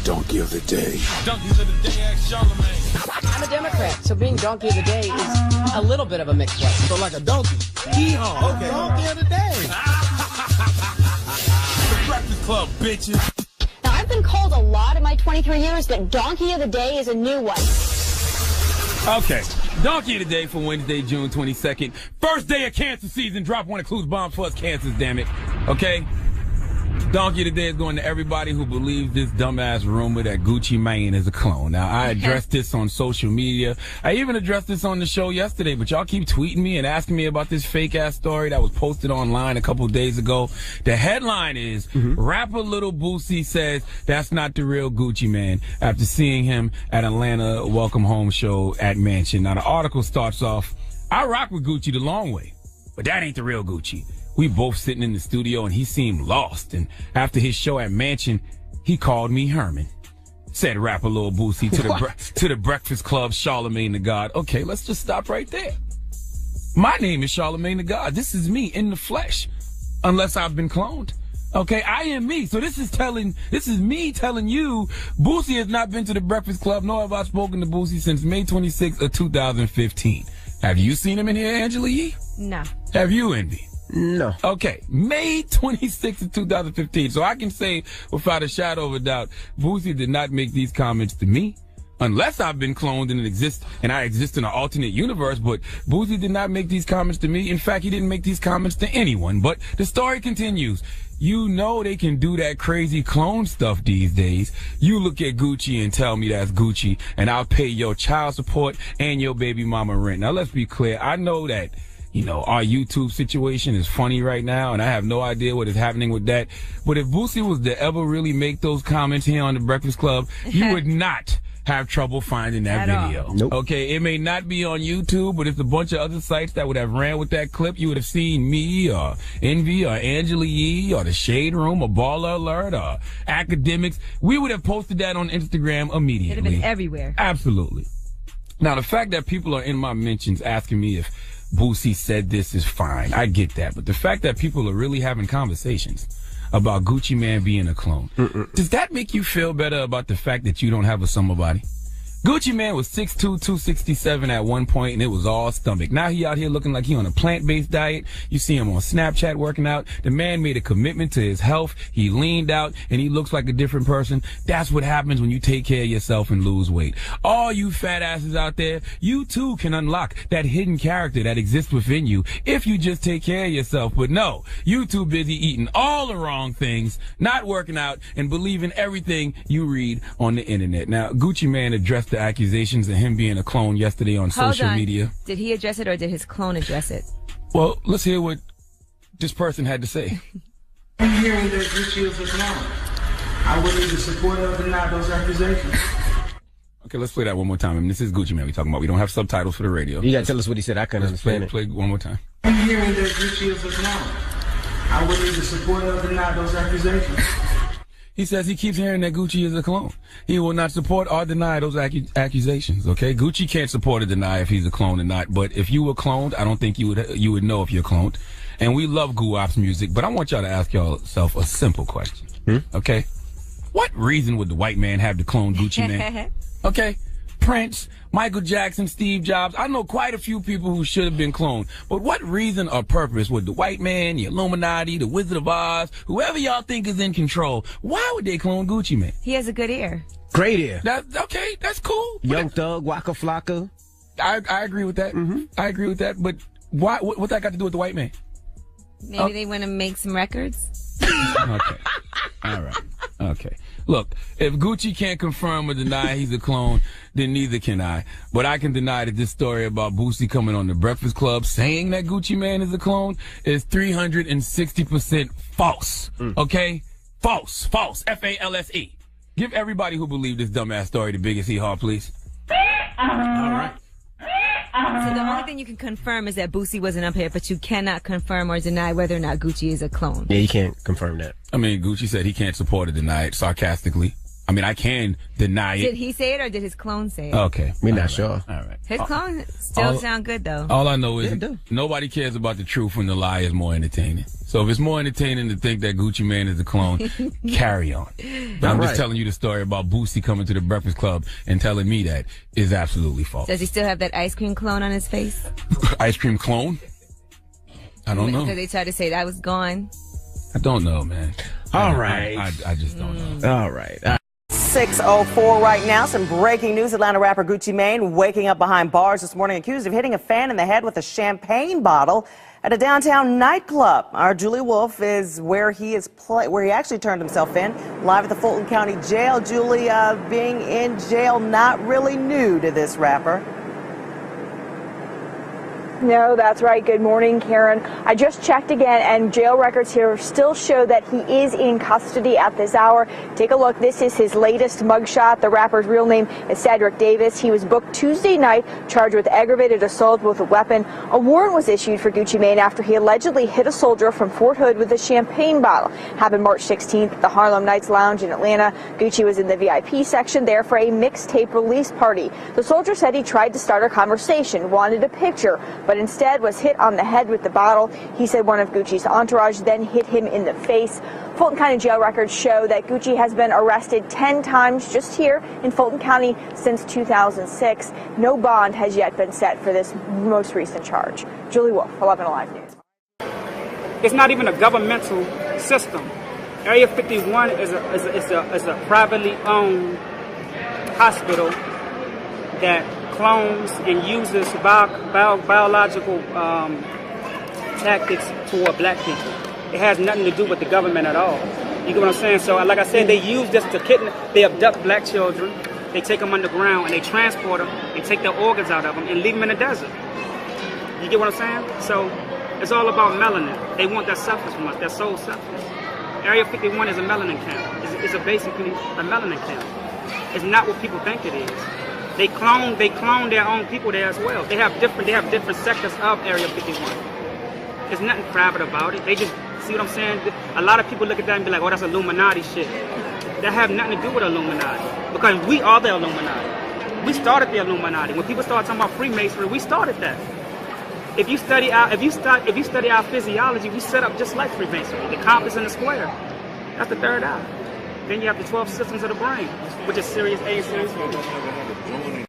Donkey of the Day. Donkeys of the Day, ask Charlamagne. I'm a Democrat, so being Donkey of the Day is a little bit of a mixed up. So like a donkey. Hee-haw. Okay. Donkey of the Day. The Breakfast Club, bitches. Now, I've been called a lot in my 23 years, but Donkey of the Day is a new one. Okay. Donkey of the Day for Wednesday, June 22nd. First day of cancer season. Drop one includes bombs for us cancers, damn it. Okay? Donkey of the Day is going to everybody who believes this dumbass rumor that Gucci Mane is a clone. Now, I addressed this on social media. I even addressed this on the show yesterday, but y'all keep tweeting me and asking me about this fake-ass story that was posted online a couple days ago. The headline is, rapper Lil Boosie says that's not the real Gucci Man after seeing him at Atlanta Welcome Home show at Mansion. Now, the article starts off, I rock with Gucci the long way, but that ain't the real Gucci. We both sitting in the studio and he seemed lost. And after his show at Mansion, he called me Herman. Said rapper Lil Boosie to the Breakfast Club, Charlamagne the God. Okay, let's just stop right there. My name is Charlamagne the God. This is me in the flesh, unless I've been cloned. Okay, I am me. So this is me telling you, Boosie has not been to the Breakfast Club, nor have I spoken to Boosie since May 26th of 2015. Have you seen him in here, Angela Yee? No. Have you, Envy? No. Okay, May 26th of 2015. So I can say without a shadow of a doubt, Boosie did not make these comments to me, unless I've been cloned and I exist in an alternate universe. But Boosie did not make these comments to me. In fact, he didn't make these comments to anyone. But the story continues. You know they can do that crazy clone stuff these days. You look at Gucci and tell me that's Gucci, and I'll pay your child support and your baby mama rent. Now, let's be clear. I know that, you know, our YouTube situation is funny right now, and I have no idea what is happening with that. But if Boosie was to ever really make those comments here on the Breakfast Club, you would not have trouble finding that video. Nope. Okay, it may not be on YouTube, but it's a bunch of other sites that would have ran with that clip. You would have seen me or Envy or Angela Yee or The Shade Room or Baller Alert or Academics. We would have posted that on Instagram immediately. It'd have been everywhere. Absolutely. Now, the fact that people are in my mentions asking me if Boosie said this is fine, I get that. But the fact that people are really having conversations about Gucci Man being a clone, does that make you feel better about the fact that you don't have a summer body? Gucci Man was 6'2", 267 at one point, and it was all stomach. Now he out here looking like he on a plant-based diet. You see him on Snapchat working out. The man made a commitment to his health. He leaned out, and he looks like a different person. That's what happens when you take care of yourself and lose weight. All you fat asses out there, you too can unlock that hidden character that exists within you if you just take care of yourself. But no, you too busy eating all the wrong things, not working out, and believing everything you read on the internet. Now, Gucci Man addressed the accusations of him being a clone yesterday on social media. Did he address it or did his clone address it? Well, let's hear what this person had to say. I'm hearing that Gucci is a clone. I would either support or deny those accusations. Okay, let's play that one more time. I mean, this is Gucci Man we're talking about. We don't have subtitles for the radio. You gotta tell us what he said. I couldn't understand it. Play one more time. I'm hearing that Gucci is a clone. I would either support or deny those accusations. He says he keeps hearing that Gucci is a clone. He will not support or deny those accusations, okay? Gucci can't support or deny if he's a clone or not, but if you were cloned, I don't think you would know if you're cloned. And we love Guwap's music, but I want y'all to ask yourself a simple question, okay? What reason would the white man have to clone Gucci Man? Okay? Prince, Michael Jackson, Steve Jobs. I know quite a few people who should have been cloned. But what reason or purpose would the white man, the Illuminati, the Wizard of Oz, whoever y'all think is in control, why would they clone Gucci Man? He has a good ear. Great ear. Okay, that's cool. Young Thug, Waka Flocka. I agree with that. I agree with that. But why? What that got to do with the white man? Maybe they want to make some records. Okay. All right. Okay. Look, if Gucci can't confirm or deny he's a clone, then neither can I. But I can deny that this story about Boosie coming on the Breakfast Club saying that Gucci Man is a clone is 360% false. Okay? False. F-A-L-S-E. Give everybody who believed this dumbass story the biggest hee-haw, please. All right. So the only thing you can confirm is that Boosie wasn't up here, but you cannot confirm or deny whether or not Gucci is a clone. Yeah, you can't confirm that. I mean, Gucci said he can't support or deny it sarcastically. I mean, I can deny Did it. he say it or did his clone say it? Okay. We're not All sure. right. All right. His clone still sound good though. All I know is Yeah, it do. nobody cares about the truth when the lie is more entertaining. So if it's more entertaining to think that Gucci Mane is a clone, carry on. But I'm just right. telling you the story about Boosie coming to the Breakfast Club and telling me that is absolutely false. Does he still have that ice cream clone on his face? Ice cream clone? I don't know. Because they tried to say that was gone. I don't know, man. All right. I just don't know. All right. 6:04 right now. Some breaking news. Atlanta rapper Gucci Mane waking up behind bars this morning, accused of hitting a fan in the head with a champagne bottle at a downtown nightclub. Our Julie Wolf is where he actually turned himself in, live at the Fulton County Jail. Julie, being in jail not really new to this rapper. No, that's right. Good morning, Karen. I just checked again, and jail records here still show that he is in custody at this hour. Take a look. This is his latest mugshot. The rapper's real name is Cedric Davis. He was booked Tuesday night, charged with aggravated assault with a weapon. A warrant was issued for Gucci Mane after he allegedly hit a soldier from Fort Hood with a champagne bottle. Happened March 16th at the Harlem Nights Lounge in Atlanta. Gucci was in the VIP section there for a mixtape release party. The soldier said he tried to start a conversation, wanted a picture, but instead was hit on the head with the bottle. He said one of Gucci's entourage then hit him in the face. Fulton County jail records show that Gucci has been arrested 10 times just here in Fulton County since 2006. No bond has yet been set for this most recent charge. Julie Wolf, 11 Alive News. It's not even a governmental system. Area 51 is a privately owned hospital that clones and uses biological tactics toward black people. It has nothing to do with the government at all. You get what I'm saying? So like I said, they use this to kidnap, they abduct black children, they take them underground and they transport them and take their organs out of them and leave them in the desert. You get what I'm saying? So it's all about melanin. They want that substance from us, that soul substance. Area 51 is a melanin camp. It's basically a melanin camp. It's not what people think it is. They clone their own people there as well. They have different sectors of Area 51. There's nothing private about it. They just, see what I'm saying? A lot of people look at that and be like, oh, that's Illuminati shit. That have nothing to do with Illuminati. Because we are the Illuminati. We started the Illuminati. When people start talking about Freemasonry, we started that. If you study our physiology, we set up just like Freemasonry. The compass and the square. That's the third eye. Then you have the 12 systems of the brain, which is Sirius A and Sirius B.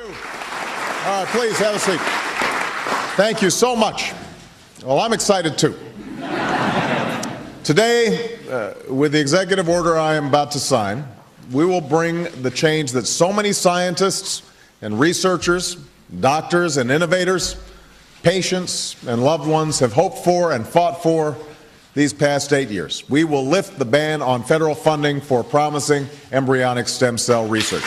All right, please have a seat. Thank you so much. Well, I'm excited too. Today, with the executive order I am about to sign, we will bring the change that so many scientists and researchers, doctors and innovators, patients and loved ones have hoped for and fought for these past 8 years. We will lift the ban on federal funding for promising embryonic stem cell research.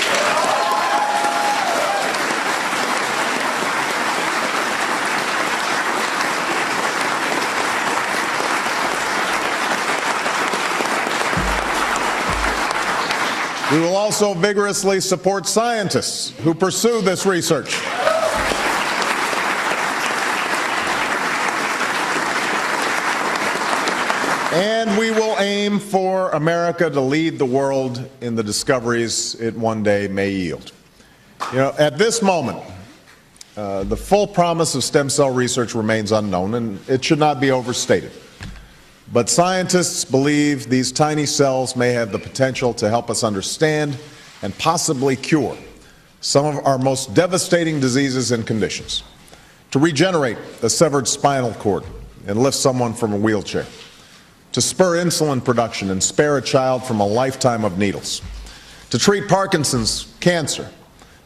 We will also vigorously support scientists who pursue this research. And we will aim for America to lead the world in the discoveries it one day may yield. You know, at this moment, the full promise of stem cell research remains unknown, and it should not be overstated. But scientists believe these tiny cells may have the potential to help us understand and possibly cure some of our most devastating diseases and conditions, to regenerate a severed spinal cord and lift someone from a wheelchair, to spur insulin production and spare a child from a lifetime of needles, to treat Parkinson's, cancer,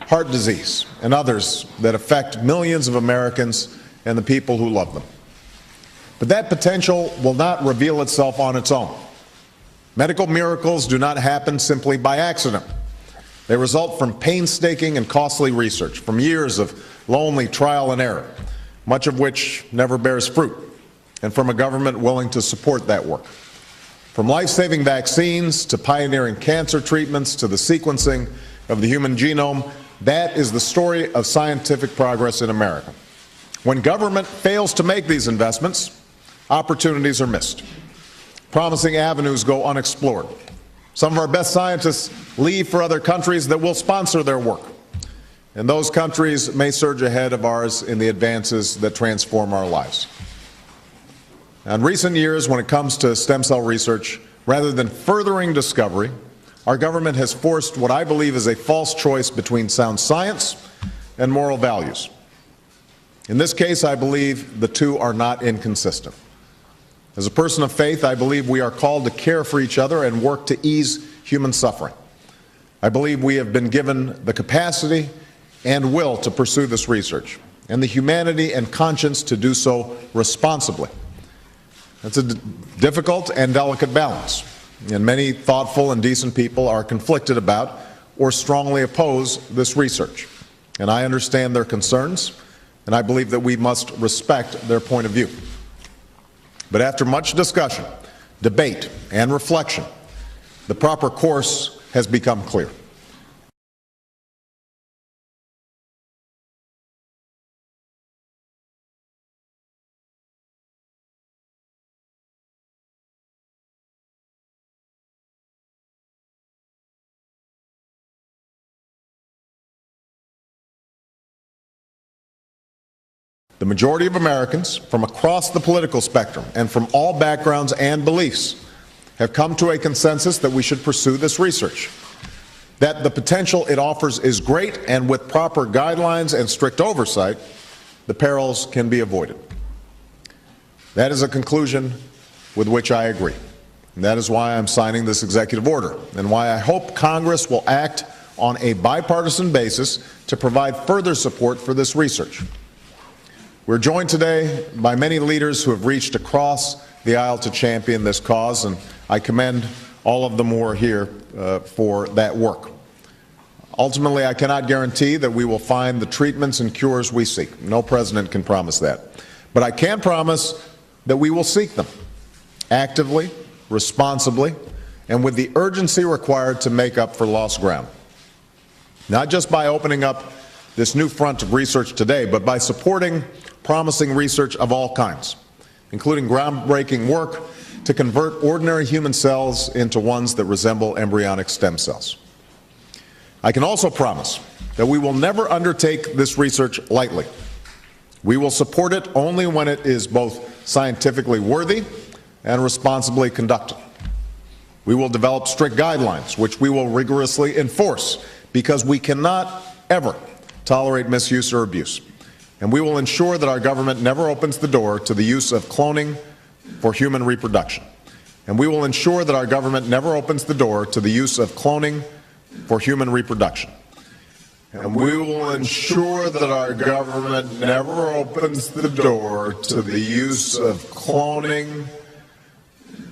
heart disease, and others that affect millions of Americans and the people who love them. But that potential will not reveal itself on its own. Medical miracles do not happen simply by accident. They result from painstaking and costly research, from years of lonely trial and error, much of which never bears fruit, and from a government willing to support that work. From life-saving vaccines to pioneering cancer treatments to the sequencing of the human genome, that is the story of scientific progress in America. When government fails to make these investments, opportunities are missed. Promising avenues go unexplored. Some of our best scientists leave for other countries that will sponsor their work. And those countries may surge ahead of ours in the advances that transform our lives. In recent years, when it comes to stem cell research, rather than furthering discovery, our government has forced what I believe is a false choice between sound science and moral values. In this case, I believe the two are not inconsistent. As a person of faith, I believe we are called to care for each other and work to ease human suffering. I believe we have been given the capacity and will to pursue this research, and the humanity and conscience to do so responsibly. It's a difficult and delicate balance, and many thoughtful and decent people are conflicted about or strongly oppose this research. And I understand their concerns, and I believe that we must respect their point of view. But after much discussion, debate, and reflection, the proper course has become clear. The majority of Americans from across the political spectrum and from all backgrounds and beliefs have come to a consensus that we should pursue this research, that the potential it offers is great, and with proper guidelines and strict oversight, the perils can be avoided. That is a conclusion with which I agree. And that is why I'm signing this executive order, and why I hope Congress will act on a bipartisan basis to provide further support for this research. We're joined today by many leaders who have reached across the aisle to champion this cause, and I commend all of them who are here for that work. Ultimately, I cannot guarantee that we will find the treatments and cures we seek. No president can promise that. But I can promise that we will seek them actively, responsibly, and with the urgency required to make up for lost ground. Not just by opening up this new front of research today, but by supporting promising research of all kinds, including groundbreaking work to convert ordinary human cells into ones that resemble embryonic stem cells. I can also promise that we will never undertake this research lightly. We will support it only when it is both scientifically worthy and responsibly conducted. We will develop strict guidelines, which we will rigorously enforce, because we cannot ever tolerate misuse or abuse. And we will ensure that our government never opens the door to the use of cloning for human reproduction. And we will ensure that our government never opens the door to the use of cloning for human reproduction. And we will ensure that our government never opens the door to the use of cloning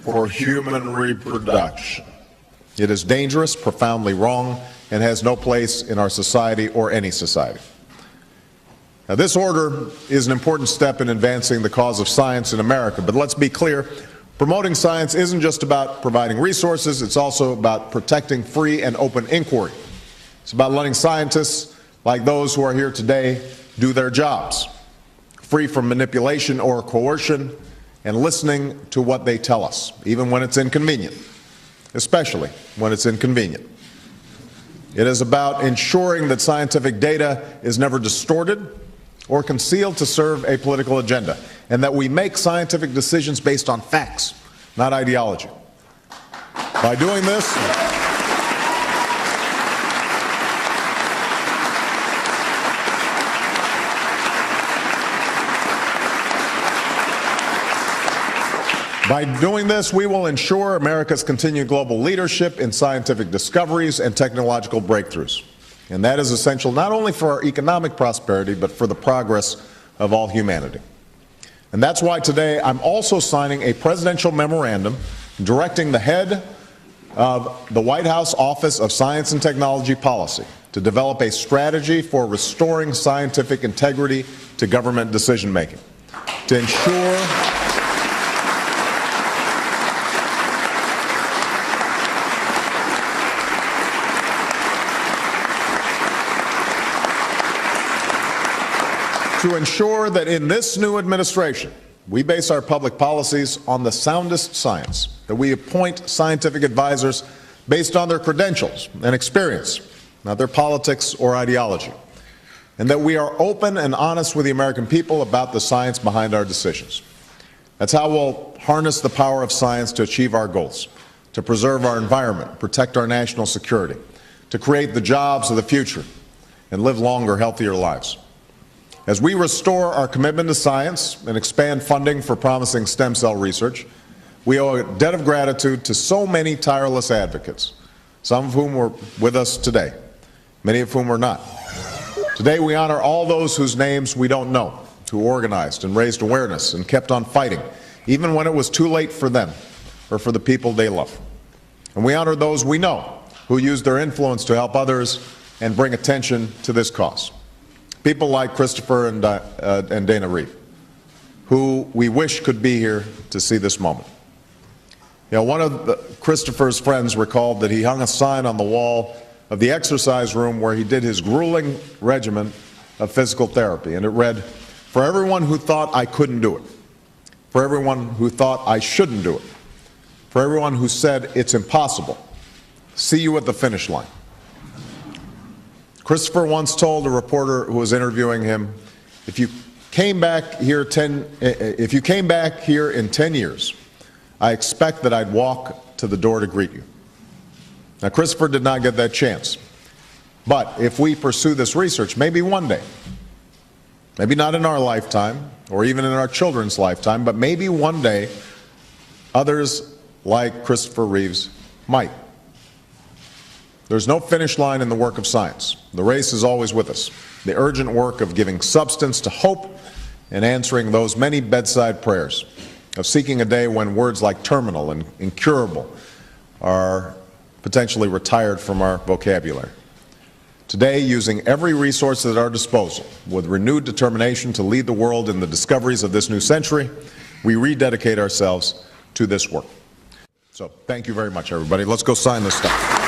for human reproduction. It is dangerous, profoundly wrong, and has no place in our society or any society. Now, this order is an important step in advancing the cause of science in America, but let's be clear, promoting science isn't just about providing resources, it's also about protecting free and open inquiry. It's about letting scientists like those who are here today do their jobs, free from manipulation or coercion, and listening to what they tell us, even when it's inconvenient, especially when it's inconvenient. It is about ensuring that scientific data is never distorted or concealed to serve a political agenda, and that we make scientific decisions based on facts, not ideology. By doing this, we will ensure America's continued global leadership in scientific discoveries and technological breakthroughs. And that is essential not only for our economic prosperity, but for the progress of all humanity. And that's why today I'm also signing a presidential memorandum directing the head of the White House Office of Science and Technology Policy to develop a strategy for restoring scientific integrity to government decision-making, to ensure that in this new administration, we base our public policies on the soundest science, that we appoint scientific advisors based on their credentials and experience, not their politics or ideology, and that we are open and honest with the American people about the science behind our decisions. That's how we'll harness the power of science to achieve our goals, to preserve our environment, protect our national security, to create the jobs of the future, and live longer, healthier lives. As we restore our commitment to science and expand funding for promising stem cell research, we owe a debt of gratitude to so many tireless advocates, some of whom were with us today, many of whom were not. Today we honor all those whose names we don't know, who organized and raised awareness and kept on fighting, even when it was too late for them or for the people they love. And we honor those we know, who used their influence to help others and bring attention to this cause. People like Christopher and Dana Reeve, who we wish could be here to see this moment. You know, one of Christopher's friends recalled that he hung a sign on the wall of the exercise room where he did his grueling regimen of physical therapy, and it read, "For everyone who thought I couldn't do it, for everyone who thought I shouldn't do it, for everyone who said it's impossible, see you at the finish line." Christopher once told a reporter who was interviewing him, if you came back here in 10 years, I expect that I'd walk to the door to greet you. Now, Christopher did not get that chance. But if we pursue this research, maybe one day, maybe not in our lifetime or even in our children's lifetime, but maybe one day, others like Christopher Reeves might. There's no finish line in the work of science. The race is always with us. The urgent work of giving substance to hope and answering those many bedside prayers, of seeking a day when words like terminal and incurable are potentially retired from our vocabulary. Today, using every resource at our disposal, with renewed determination to lead the world in the discoveries of this new century, we rededicate ourselves to this work. So, thank you very much, everybody. Let's go sign this stuff.